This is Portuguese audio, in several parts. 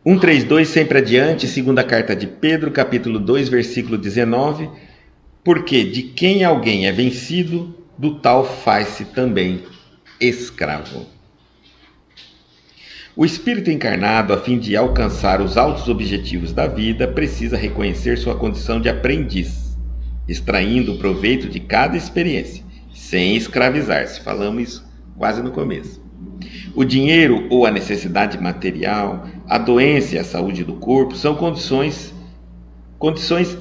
1:32, sempre adiante, segunda carta de Pedro, capítulo 2, versículo 19. Porque de quem alguém é vencido, do tal faz-se também escravo. O espírito encarnado, a fim de alcançar os altos objetivos da vida, precisa reconhecer sua condição de aprendiz, extraindo o proveito de cada experiência, sem escravizar-se. Falamos isso quase no começo. O dinheiro ou a necessidade material, a doença e a saúde do corpo são condições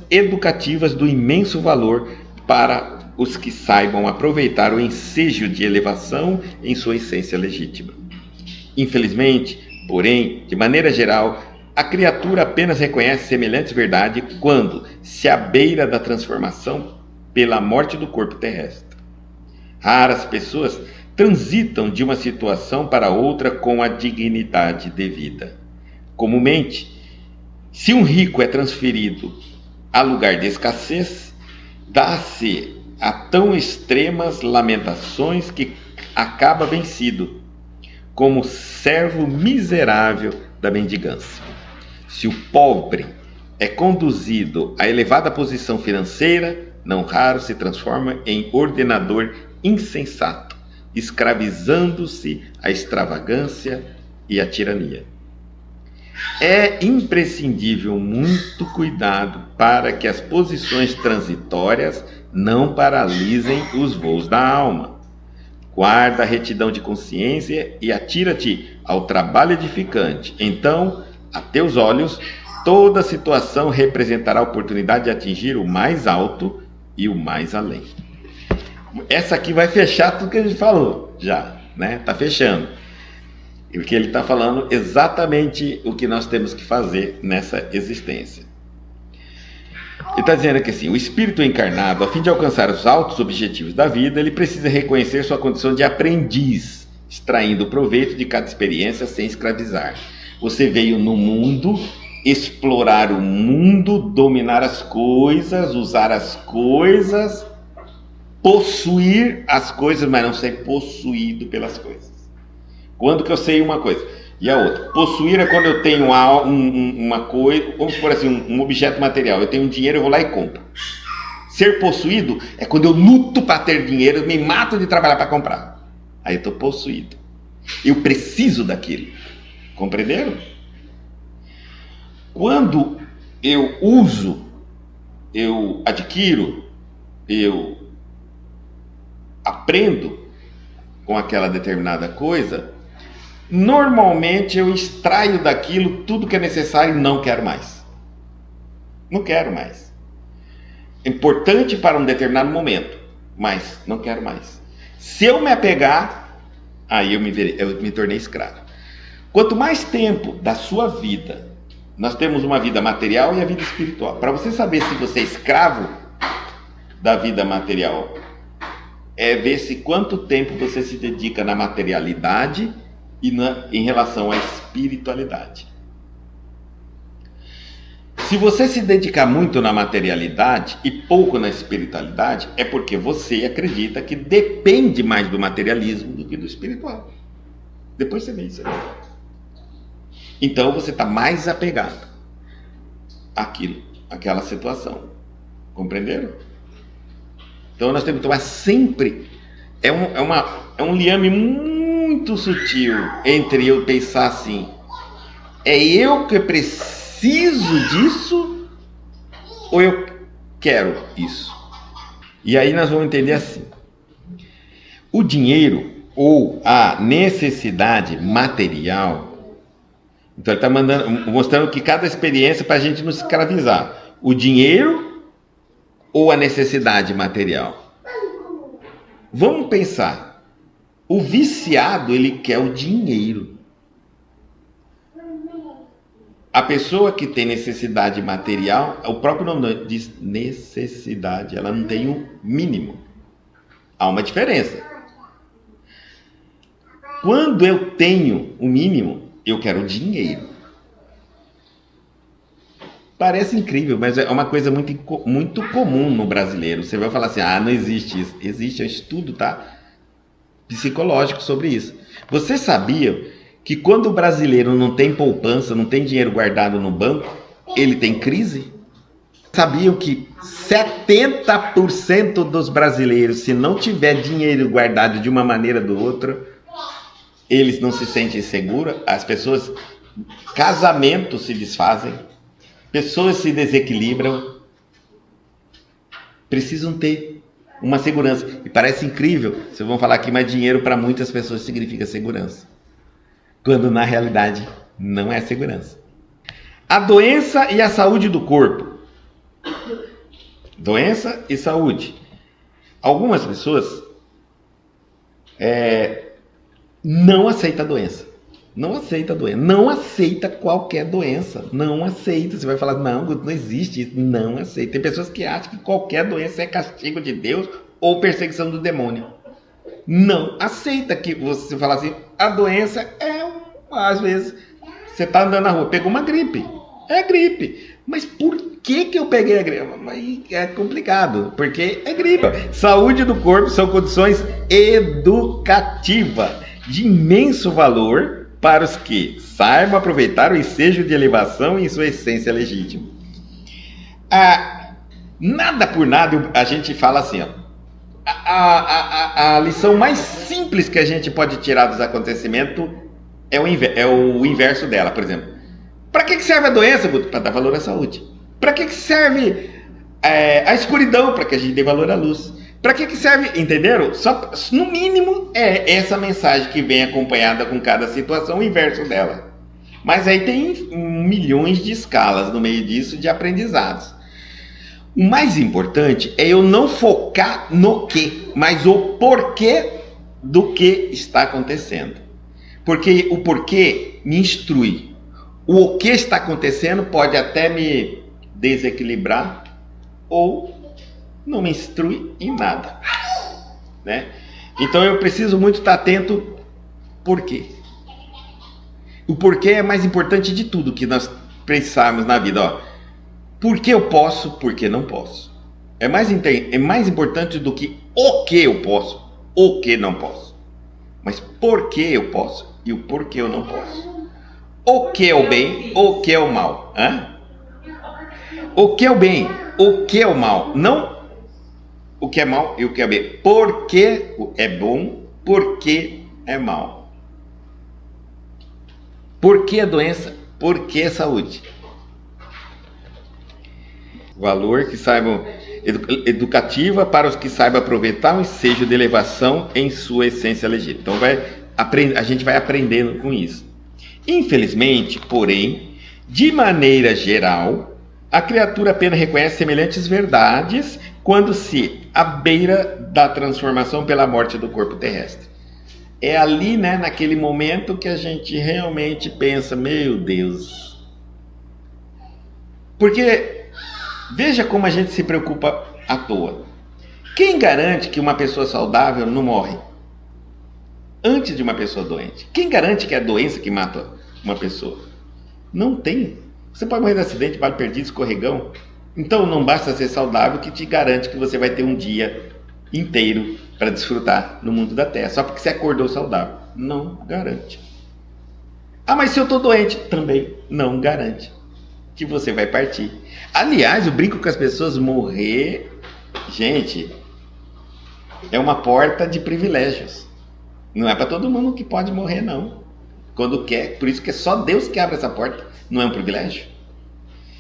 educativas do imenso valor para os que saibam aproveitar o ensejo de elevação em sua essência legítima. Infelizmente, porém, de maneira geral, a criatura apenas reconhece semelhante verdade quando se abeira da transformação pela morte do corpo terrestre. Raras pessoas transitam de uma situação para outra com a dignidade devida. Comumente, se um rico é transferido a lugar de escassez, dá-se a tão extremas lamentações que acaba vencido, como servo miserável da mendigância. Se o pobre é conduzido a elevada posição financeira, não raro se transforma em ordenador insensato, escravizando-se à extravagância e à tirania. É imprescindível muito cuidado para que as posições transitórias não paralisem os voos da alma. Guarda a retidão de consciência e atira-te ao trabalho edificante. Então, a teus olhos, toda situação representará a oportunidade de atingir o mais alto e o mais além. Essa aqui vai fechar tudo que a gente falou já, né? Tá fechando. Porque ele está falando exatamente o que nós temos que fazer nessa existência. Ele está dizendo que assim, o espírito encarnado, a fim de alcançar os altos objetivos da vida, ele precisa reconhecer sua condição de aprendiz, extraindo proveito de cada experiência sem escravizar. Você veio no mundo explorar o mundo, dominar as coisas, usar as coisas, possuir as coisas, mas não ser possuído pelas coisas. Quando que eu sei uma coisa? E a outra? Possuir é quando eu tenho uma coisa, vamos supor assim, um objeto material. Eu tenho um dinheiro, eu vou lá e compro. Ser possuído é quando eu luto para ter dinheiro, me mato de trabalhar para comprar. Aí eu estou possuído. Eu preciso daquilo. Compreenderam? Quando eu uso, eu adquiro, eu aprendo com aquela determinada coisa, normalmente eu extraio daquilo tudo que é necessário e não quero mais. Não quero mais. É importante para um determinado momento, mas não quero mais. Se eu me apegar, aí eu me tornei escravo. Quanto mais tempo da sua vida, nós temos uma vida material e a vida espiritual. Para você saber se você é escravo da vida material, é ver se quanto tempo você se dedica na materialidade e em relação à espiritualidade. Se você se dedicar muito na materialidade e pouco na espiritualidade, é porque você acredita que depende mais do materialismo do que do espiritual. Depois você vê isso. Então você está mais apegado àquela situação. Compreenderam? Então nós temos que tomar sempre. É um liame muito sutil entre eu pensar assim, é eu que preciso disso ou eu quero isso? E aí nós vamos entender assim, o dinheiro ou a necessidade material, então ele está mostrando que cada experiência para a gente não se escravizar, o dinheiro ou a necessidade material. Vamos pensar. O viciado, ele quer o dinheiro. A pessoa que tem necessidade material, o próprio nome diz necessidade, ela não tem o mínimo. Há uma diferença. Quando eu tenho o mínimo, eu quero o dinheiro. Parece incrível, mas é uma coisa muito comum no brasileiro. Você vai falar assim, não existe isso. Existe um estudo, tá? Psicológico sobre isso. Você sabia que quando o brasileiro não tem poupança, não tem dinheiro guardado no banco, ele tem crise? Sabiam que 70% dos brasileiros, se não tiver dinheiro guardado de uma maneira ou de outra, eles não se sentem seguros? As pessoas, casamentos se desfazem, pessoas se desequilibram, precisam ter uma segurança. E parece incrível, vocês vão falar aqui, mas dinheiro para muitas pessoas significa segurança, quando na realidade não é segurança. A doença e a saúde do corpo. Doença e saúde. Algumas pessoas não aceitam a doença. Não aceita a doença. Não aceita qualquer doença. Não aceita. Você vai falar, não existe isso. Não aceita. Tem pessoas que acham que qualquer doença é castigo de Deus ou perseguição do demônio. Não aceita que você fala assim, a doença às vezes, você está andando na rua, pegou uma gripe. É gripe. Mas por que eu peguei a gripe? É complicado, porque é gripe. Saúde do corpo são condições educativas de imenso valor para os que saibam aproveitar o ensejo de elevação em sua essência legítima. Nada por nada, a gente fala assim, ó, a lição mais simples que a gente pode tirar dos acontecimentos é o inverso dela. Por exemplo, para que serve a doença, Guto? Para dar valor à saúde. Para que serve a escuridão? Para que a gente dê valor à luz. Para que serve, entenderam? Só, no mínimo, é essa mensagem que vem acompanhada com cada situação, o inverso dela. Mas aí tem milhões de escalas no meio disso, de aprendizados. O mais importante é eu não focar no que, mas o porquê do que está acontecendo. Porque o porquê me instrui. O que está acontecendo pode até me desequilibrar ou não me instrui em nada, né? Então eu preciso muito estar atento. Por quê? O porquê é mais importante de tudo que nós pensarmos na vida. Ó, por que eu posso, por que não posso? É mais importante do que o que eu posso, o que não posso. Mas por que eu posso e o porquê eu não posso. O que é o bem, o que é o mal? O que é o bem, o que é o mal? Não o que é mal e o que é bem. Por que é bom, por que é mal? Por que a doença, por que a saúde? Valor que saibam educativa para os que saibam aproveitar o ensejo de elevação em sua essência legítima. Então a gente vai aprendendo com isso. Infelizmente, porém, de maneira geral, a criatura apenas reconhece semelhantes verdades quando se à beira da transformação pela morte do corpo terrestre. É ali, né, naquele momento que a gente realmente pensa, meu Deus. Porque veja como a gente se preocupa à toa. Quem garante que uma pessoa saudável não morre antes de uma pessoa doente? Quem garante que é a doença que mata uma pessoa? Não tem. Você pode morrer de acidente, bala perdida, escorregão. Então não basta ser saudável que te garante que você vai ter um dia inteiro para desfrutar no mundo da Terra, só porque você acordou saudável. Não garante. Mas se eu estou doente, também não garante que você vai partir. Aliás, eu brinco com as pessoas, morrer, gente, é uma porta de privilégios. Não é para todo mundo que pode morrer, não. Quando quer, por isso que é só Deus que abre essa porta. Não é um privilégio?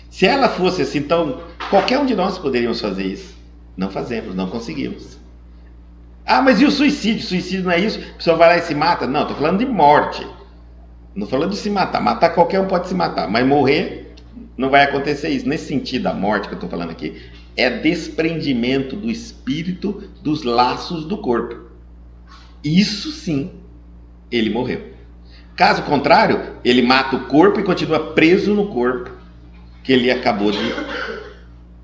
Se ela fosse assim, então qualquer um de nós poderíamos fazer isso. Não fazemos, não conseguimos. Mas e o suicídio? Suicídio não é isso? A pessoa vai lá e se mata? Não, estou falando de morte. Não estou falando de se matar. Matar qualquer um pode se matar, mas morrer não vai acontecer isso. Nesse sentido, a morte que eu estou falando aqui é desprendimento do espírito dos laços do corpo. Isso sim, ele morreu. Caso contrário, ele mata o corpo e continua preso no corpo que ele acabou de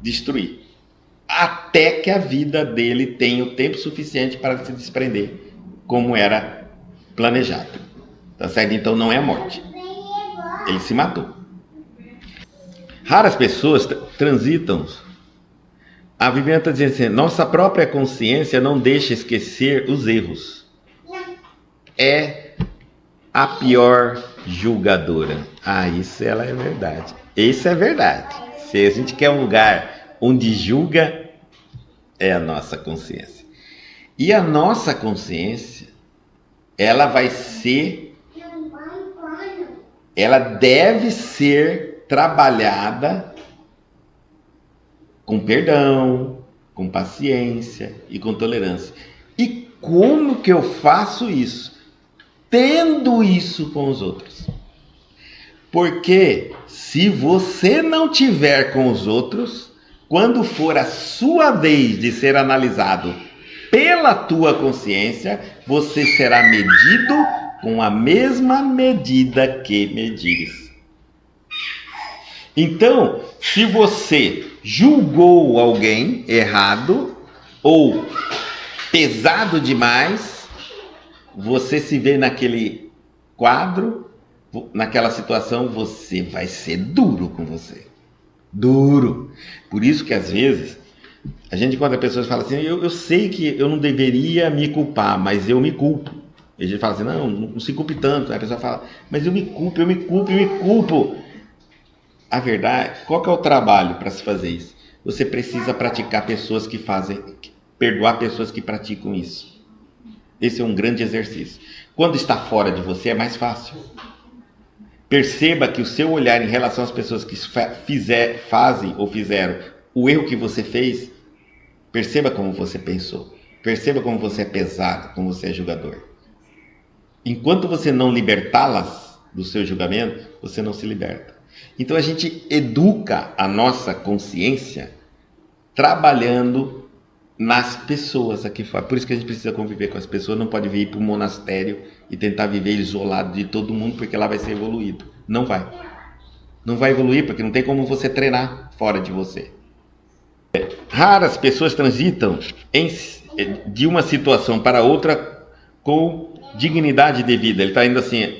destruir. Até que a vida dele tenha o tempo suficiente para se desprender, como era planejado. Tá certo? Então não é a morte. Ele se matou. Raras pessoas transitam. A Viviane está dizendo assim, nossa própria consciência não deixa esquecer os erros. a pior julgadora. Isso ela é verdade. Isso é verdade. Se a gente quer um lugar onde julga, é a nossa consciência. E a nossa consciência, ela deve ser trabalhada com perdão, com paciência e com tolerância. E como que eu faço isso? Tendo isso com os outros. Porque se você não tiver com os outros, quando for a sua vez de ser analisado pela tua consciência, você será medido com a mesma medida que medires. Então, se você julgou alguém errado ou pesado demais, você se vê naquele quadro, naquela situação, você vai ser duro com você. Duro. Por isso que às vezes a gente, quando as pessoas falam assim, eu sei que eu não deveria me culpar, mas eu me culpo. E a gente fala assim, não se culpe tanto. Aí a pessoa fala, mas eu me culpo. A verdade, qual que é o trabalho para se fazer isso? Você precisa praticar perdoar pessoas que praticam isso. Esse é um grande exercício. Quando está fora de você é mais fácil. Perceba que o seu olhar em relação às pessoas que fazem ou fizeram o erro que você fez, perceba como você pensou. Perceba como você é pesado, como você é julgador. Enquanto você não libertá-las do seu julgamento, você não se liberta. Então a gente educa a nossa consciência trabalhando nas pessoas aqui fora. Por isso que a gente precisa conviver com as pessoas, não pode vir para o monastério e tentar viver isolado de todo mundo, porque lá vai ser evoluído. Não vai. Não vai evoluir, porque não tem como você treinar fora de você. Raras pessoas transitam de uma situação para outra com dignidade de vida. Ele está indo assim,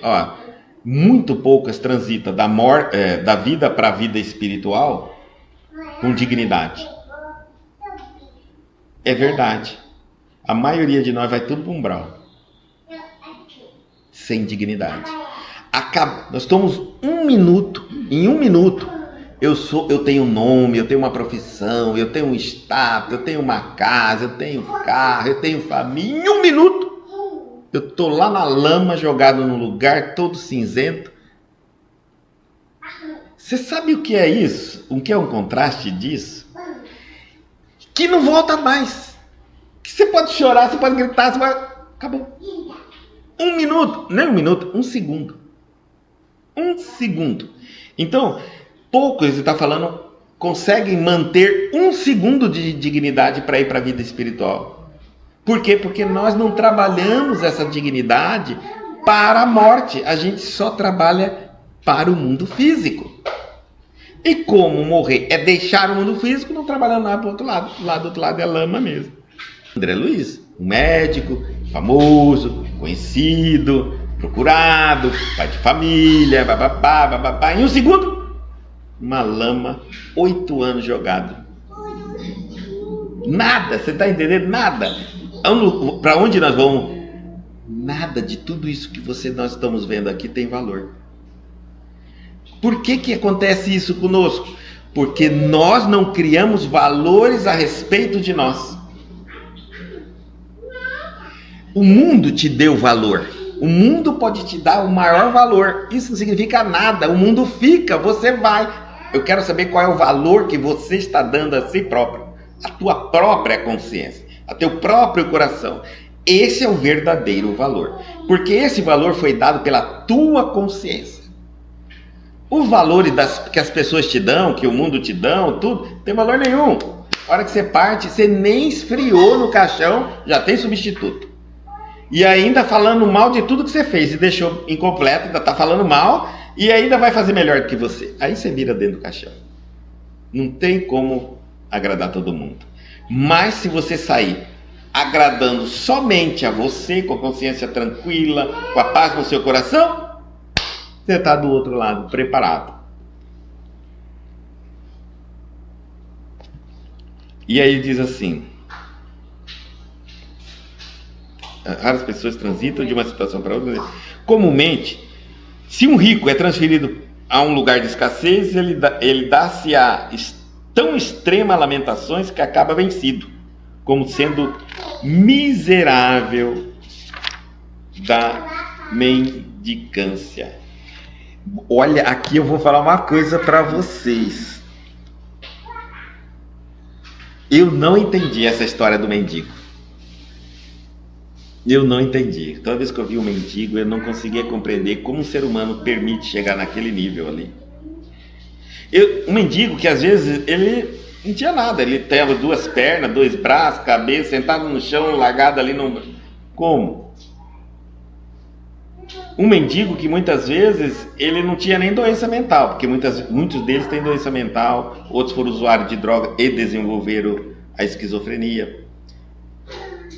muito poucas transitam da vida para a vida espiritual com dignidade. É verdade. A maioria de nós vai tudo para um umbral. Sem dignidade. Nós estamos em um minuto, eu tenho um nome, eu tenho uma profissão, eu tenho um status, eu tenho uma casa, eu tenho carro, eu tenho família. Em um minuto, eu estou lá na lama, jogado num lugar todo cinzento. Você sabe o que é isso? O que é um contraste disso? Que não volta mais. Que você pode chorar, você pode gritar, acabou. Um minuto, não é um minuto, um segundo. Um segundo. Então, poucos, ele está falando, conseguem manter um segundo de dignidade para ir para a vida espiritual. Por quê? Porque nós não trabalhamos essa dignidade para a morte. A gente só trabalha para o mundo físico. E como morrer é deixar o mundo físico, não trabalhando nada para o outro lado. Lá do outro lado é lama mesmo. André Luiz, um médico famoso, conhecido, procurado, pai de família, bababá. Em um segundo, uma lama, 8 anos jogado. Nada, você está entendendo? Nada. Para onde nós vamos? Nada de tudo isso que nós estamos vendo aqui tem valor. Por que acontece isso conosco? Porque nós não criamos valores a respeito de nós. O mundo te deu valor. O mundo pode te dar o maior valor. Isso não significa nada. O mundo fica, você vai. Eu quero saber qual é o valor que você está dando a si próprio. A tua própria consciência. A teu próprio coração. Esse é o verdadeiro valor. Porque esse valor foi dado pela tua consciência. Os valores que as pessoas te dão, que o mundo te dão, tudo, não tem valor nenhum. A hora que você parte, você nem esfriou no caixão, já tem substituto. E ainda falando mal de tudo que você fez e deixou incompleto, ainda está falando mal e ainda vai fazer melhor do que você. Aí você vira dentro do caixão. Não tem como agradar todo mundo. Mas se você sair agradando somente a você, com a consciência tranquila, com a paz no seu coração, você está do outro lado, preparado. E aí diz assim: raras pessoas transitam de uma situação para outra. Comumente, se um rico é transferido a um lugar de escassez, ele dá-se a tão extrema lamentações que acaba vencido, como sendo miserável da mendicância. Olha, aqui eu vou falar uma coisa para vocês. Eu não entendi essa história do mendigo. Eu não entendi. Toda vez que eu vi um mendigo, eu não conseguia compreender como um ser humano permite chegar naquele nível ali. Um mendigo que às vezes ele não tinha nada, ele teve 2 pernas, 2 braços, cabeça, sentado no chão, largado ali no... Como? Um mendigo que muitas vezes ele não tinha nem doença mental, porque muitos deles têm doença mental, outros foram usuários de droga e desenvolveram a esquizofrenia,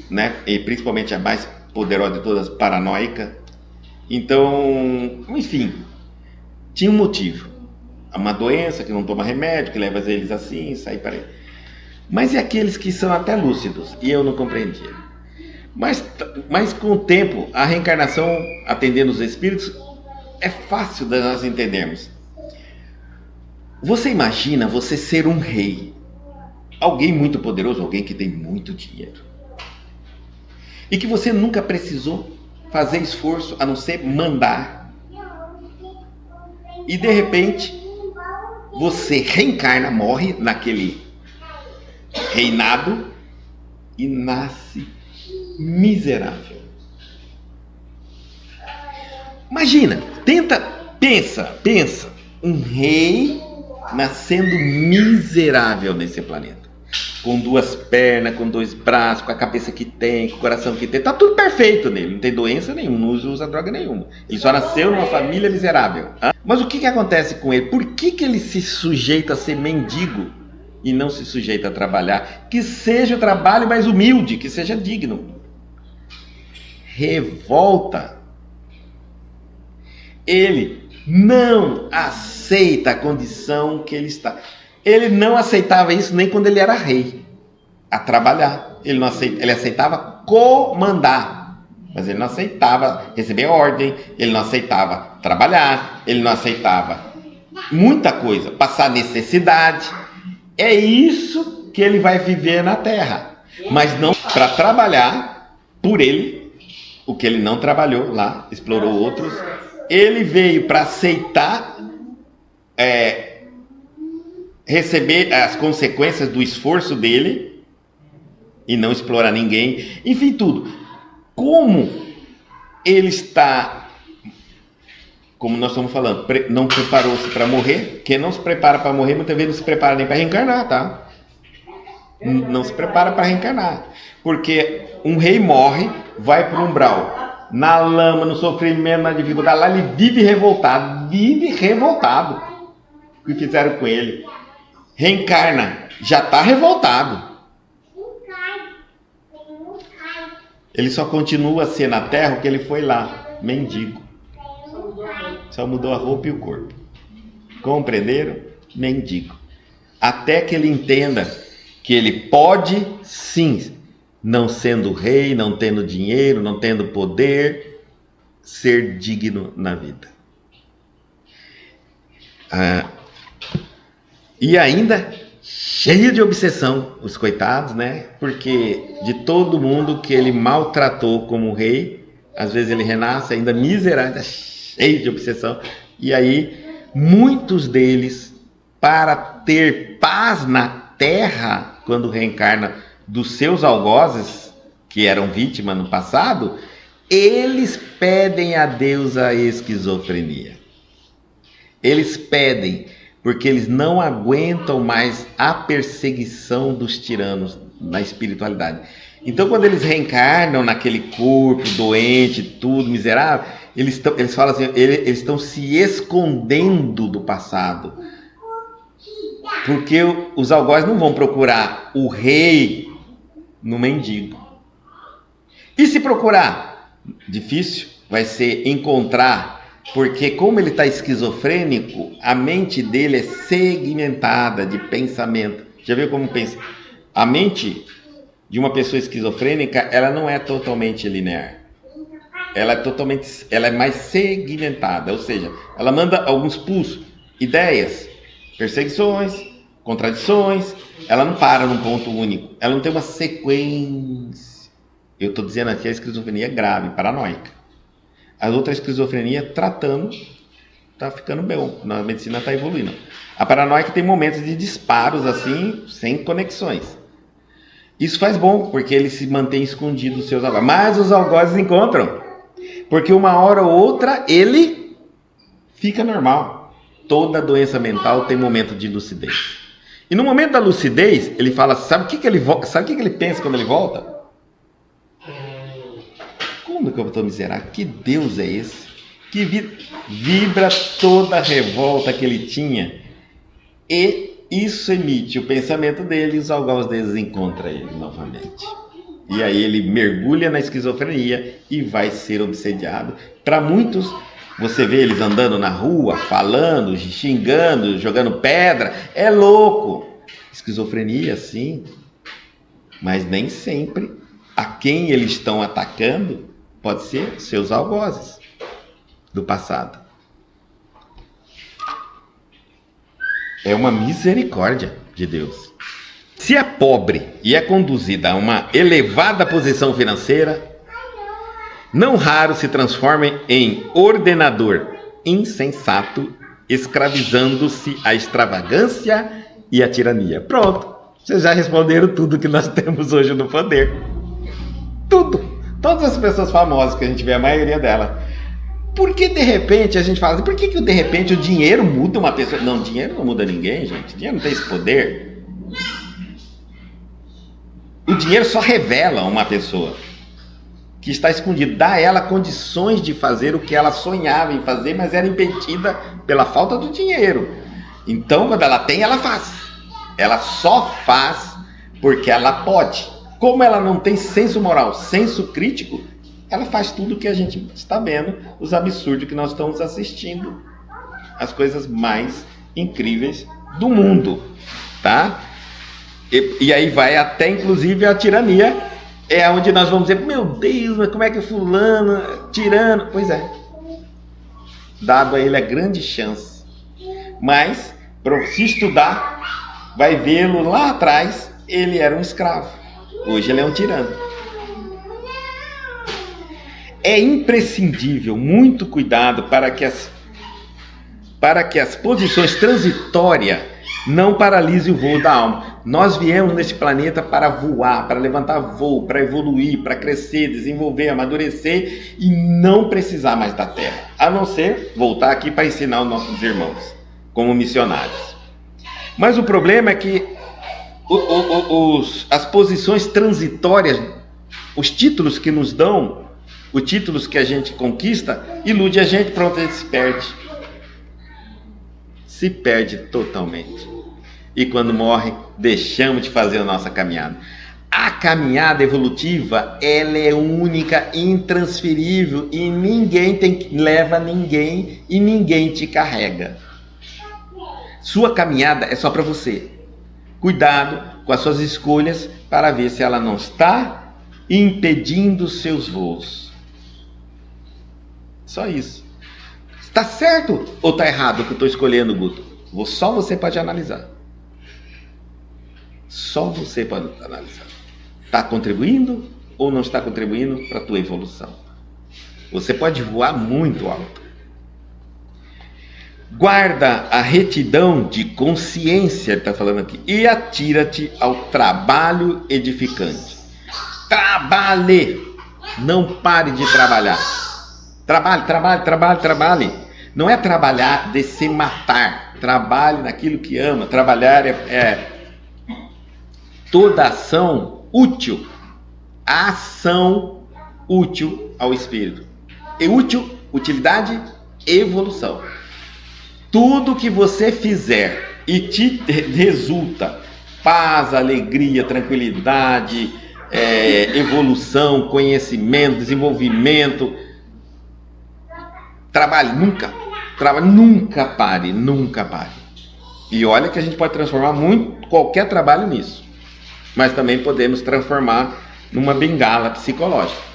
né? E principalmente a mais poderosa de todas, paranoica. Então, enfim, tinha um motivo. Uma doença que não toma remédio, que leva eles assim, sai para aí. Mas e aqueles que são até lúcidos? E eu não compreendia. Mas com o tempo, a reencarnação, atendendo os espíritos, é fácil de nós entendermos. Você imagina você ser um rei, alguém muito poderoso, alguém que tem muito dinheiro, e que você nunca precisou fazer esforço a não ser mandar, e de repente você reencarna, morre naquele reinado e nasce miserável. Imagina, pensa, um rei nascendo miserável nesse planeta, com 2 pernas, com 2 braços, com a cabeça que tem, com o coração que tem, tá tudo perfeito nele, não tem doença nenhuma, não usa droga nenhuma, ele só nasceu numa família miserável. Mas o que acontece com ele? Por que ele se sujeita a ser mendigo e não se sujeita a trabalhar? Que seja o trabalho mais humilde, que seja digno. Revolta. Ele não aceita a condição que ele está. Ele não aceitava isso nem quando ele era rei, a trabalhar. Ele aceitava comandar, mas ele não aceitava receber ordem, ele não aceitava trabalhar, ele não aceitava muita coisa, passar necessidade. É isso que ele vai viver na Terra, mas não para trabalhar por ele, o que ele não trabalhou lá, explorou outros. Ele veio para aceitar, receber as consequências do esforço dele e não explorar ninguém. Enfim, tudo. Como ele está, como nós estamos falando, não preparou-se para morrer. Quem não se prepara para morrer, muitas vezes não se prepara nem para reencarnar, tá? Não se prepara para reencarnar. Porque um rei morre, vai para o umbral, na lama, no sofrimento, na dificuldade, lá ele vive revoltado. O que fizeram com ele? Reencarna, já está revoltado. Ele só continua a ser na Terra o que ele foi lá, mendigo. Só mudou a roupa e o corpo. Compreenderam? Mendigo. Até que ele entenda que ele pode, sim, não sendo rei, não tendo dinheiro, não tendo poder, ser digno na vida. E ainda cheio de obsessão, os coitados, né? Porque de todo mundo que ele maltratou como rei, às vezes ele renasce ainda miserável, cheio de obsessão. E aí, muitos deles, para ter paz na terra, quando reencarna dos seus algozes, que eram vítimas no passado, eles pedem a Deus a esquizofrenia. Eles pedem, porque eles não aguentam mais a perseguição dos tiranos na espiritualidade. Então, quando eles reencarnam naquele corpo doente, tudo miserável, eles falam assim, eles estão se escondendo do passado. Porque os algozes não vão procurar o rei no mendigo. E se procurar? Difícil vai ser encontrar, porque como ele está esquizofrênico, a mente dele é segmentada de pensamento. Já viu como pensa? A mente de uma pessoa esquizofrênica, ela não é totalmente linear. ela é mais segmentada, ou seja, ela manda alguns pulsos, ideias, perseguições, contradições, ela não para num ponto único, ela não tem uma sequência. Eu estou dizendo aqui a esquizofrenia grave, paranoica. A outra esquizofrenia tratando, está ficando bem, a medicina está evoluindo. A paranoica tem momentos de disparos assim, sem conexões. Isso faz bom, porque ele se mantém escondido dos seus algozes. Mas os algozes encontram, porque uma hora ou outra ele fica normal. Toda doença mental tem momento de lucidez. E no momento da lucidez, ele fala, sabe o que ele pensa quando ele volta? Como que eu estou miserável? Que Deus é esse? Que vibra toda a revolta que ele tinha. E isso emite o pensamento dele e os algozes deles encontram ele novamente. E aí ele mergulha na esquizofrenia e vai ser obsediado. Para muitos, você vê eles andando na rua, falando, xingando, jogando pedra. É louco. Esquizofrenia, sim. Mas nem sempre a quem eles estão atacando pode ser seus algozes do passado. É uma misericórdia de Deus. Se é pobre e é conduzida a uma elevada posição financeira, não raro se transforma em ordenador insensato, escravizando-se à extravagância e à tirania. Pronto, vocês já responderam tudo que nós temos hoje no poder. Tudo. Todas as pessoas famosas que a gente vê, a maioria delas. Por que de repente a gente fala assim, por que de repente o dinheiro muda uma pessoa? Não, dinheiro não muda ninguém, gente. Dinheiro não tem esse poder. O dinheiro só revela uma pessoa que está escondida. Dá a ela condições de fazer o que ela sonhava em fazer, mas era impedida pela falta do dinheiro. Então, quando ela tem, ela faz. Ela só faz porque ela pode. Como ela não tem senso moral, senso crítico, ela faz tudo o que a gente está vendo, os absurdos que nós estamos assistindo, as coisas mais incríveis do mundo, tá? E aí vai até, inclusive, a tirania, é onde nós vamos dizer, meu Deus, mas como é que fulano, tirano? Pois é, dado a ele a grande chance, mas, se estudar, vai vê-lo lá atrás, ele era um escravo. Hoje ele é um tirano. É imprescindível muito cuidado para que as posições transitórias não paralisem o voo da alma. Nós viemos nesse planeta para voar, para levantar voo, para evoluir, para crescer, desenvolver, amadurecer e não precisar mais da Terra, a não ser voltar aqui para ensinar os nossos irmãos como missionários. Mas o problema é que as posições transitórias, os títulos que nos dão, os títulos que a gente conquista, ilude a gente, pronto, a gente se perde. Se perde totalmente. E quando morre, deixamos de fazer a nossa caminhada. A caminhada evolutiva, ela é única, intransferível, e ninguém leva ninguém e ninguém te carrega. Sua caminhada é só para você. Cuidado com as suas escolhas para ver se ela não está impedindo seus voos. Só isso. Está certo ou está errado o que eu estou escolhendo, Guto? Só você pode analisar. Só você pode analisar. Está contribuindo ou não está contribuindo para a tua evolução? Você pode voar muito alto. Guarda a retidão de consciência, ele está falando aqui, e atira-te ao trabalho edificante. Trabalhe, não pare de trabalhar. Trabalhe. Não é trabalhar de se matar. Trabalhe naquilo que ama. Trabalhar é toda ação útil. A ação útil ao espírito. E útil, utilidade, evolução. Tudo que você fizer e te resulta paz, alegria, tranquilidade, evolução, conhecimento, desenvolvimento, nunca pare. E olha que a gente pode transformar qualquer trabalho nisso, mas também podemos transformar numa bengala psicológica.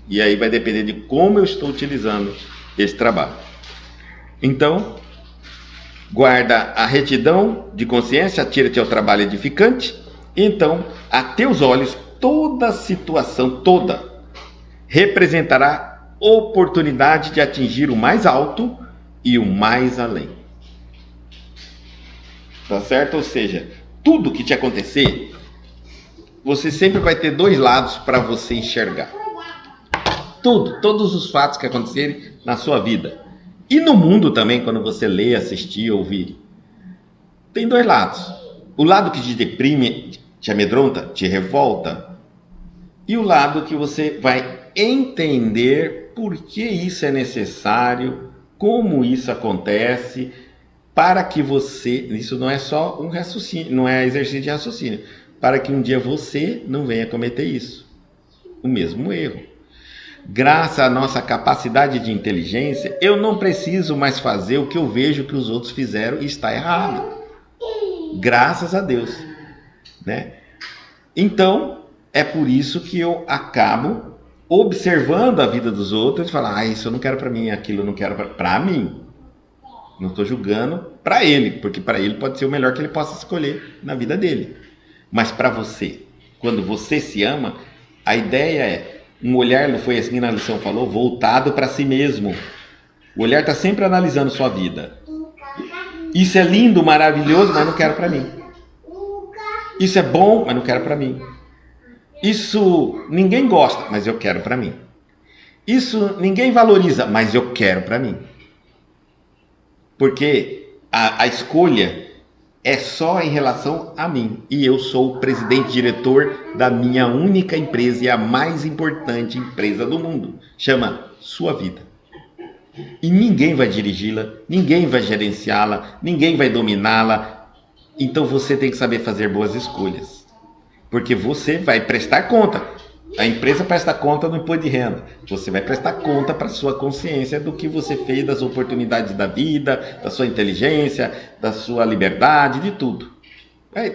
E aí vai depender de como eu estou utilizando esse trabalho. Então, guarda a retidão de consciência, atira-te ao trabalho edificante. Então, a teus olhos, toda situação, toda, representará oportunidade de atingir o mais alto e o mais além. Tá certo? Ou seja, tudo que te acontecer, você sempre vai ter dois lados para você enxergar. Todos os fatos que acontecerem na sua vida. E no mundo também, quando você lê, assistir, ouvir. Tem dois lados. O lado que te deprime, te amedronta, te revolta. E o lado que você vai entender por que isso é necessário, como isso acontece, para que você... Isso não é só um raciocínio, não é exercício de raciocínio. Para que um dia você não venha cometer isso. O mesmo erro. Graças à nossa capacidade de inteligência, eu não preciso mais fazer o que eu vejo que os outros fizeram e está errado. Graças a Deus, né? Então, é por isso que eu acabo observando a vida dos outros e falar, isso eu não quero para mim, aquilo eu não quero para mim. Não estou julgando para ele, porque para ele pode ser o melhor que ele possa escolher na vida dele. Mas para você, quando você se ama, a ideia é um olhar, não foi assim na lição falou, voltado para si mesmo. O olhar está sempre analisando sua vida. Isso é lindo, maravilhoso, mas não quero para mim. Isso é bom, mas não quero para mim. Isso ninguém gosta, mas eu quero para mim. Isso ninguém valoriza, mas eu quero para mim. Porque a escolha é só em relação a mim. E eu sou o presidente diretor da minha única empresa e a mais importante empresa do mundo. Chama Sua Vida. E ninguém vai dirigi-la, ninguém vai gerenciá-la, ninguém vai dominá-la. Então você tem que saber fazer boas escolhas. Porque você vai prestar conta. A empresa presta conta do imposto de renda. Você vai prestar conta para a sua consciência do que você fez, das oportunidades da vida, da sua inteligência, da sua liberdade, de tudo.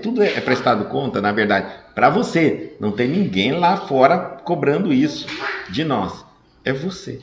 Tudo é prestado conta, na verdade, para você. Não tem ninguém lá fora cobrando isso de nós. É você.